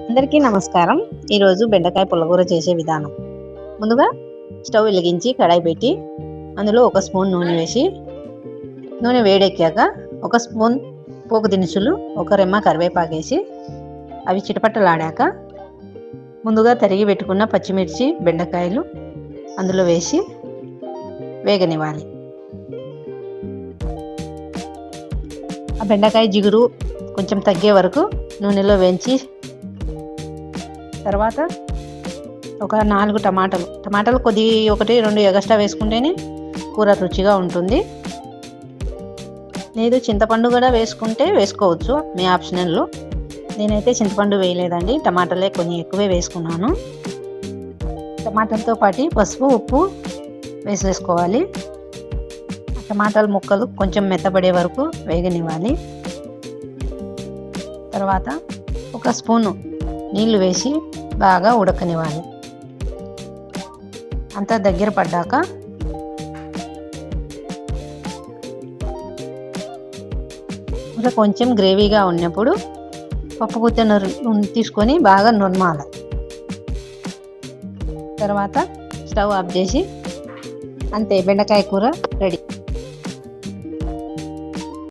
అందరికీ నమస్కారం. ఈరోజు బెండకాయ పుల్లగూర చేసే విధానం. ముందుగా స్టవ్ వెలిగించి కడాయి పెట్టి అందులో 1 స్పూన్ నూనె వేసి, నూనె వేడెక్కాక 1 స్పూన్ పోపు దినుసులు, 1 రెమ్మ కరివేపాకు వేసి అవి చిటపటలాడాక ముందుగా తరిగి పెట్టుకున్న పచ్చిమిర్చి, బెండకాయలు అందులో వేసి వేగనివ్వాలి. ఆ బెండకాయ జిగురు కొంచెం తగ్గే వరకు నూనెలో వేయించి తర్వాత ఒక 4 టమాటాలు కొద్ది 1-2 ఎగస్ట్రా వేసుకుంటేనే కూర రుచిగా ఉంటుంది. లేదు చింతపండు కూడా వేసుకుంటే వేసుకోవచ్చు, మీ ఆప్షనల్లో. నేనైతే చింతపండు వేయలేదండి, టమాటాలే కొన్ని ఎక్కువే వేసుకున్నాను. టమాటాలతో పాటు పసుపు, ఉప్పు వేసేసుకోవాలి. టమాటాల ముక్కలు కొంచెం మెత్తబడే వరకు వేగనివ్వాలి. తర్వాత 1 స్పూను నీళ్లు వేసి బాగా ఉడకనివ్వాలి. అంతా దగ్గర పడ్డాక ఇంకా కొంచెం గ్రేవీగా ఉన్నప్పుడు పప్పుగుత్తి తీసుకొని బాగా నురమాలి. తర్వాత స్టవ్ ఆఫ్ చేసి అంతే, బెండకాయ కూర రెడీ.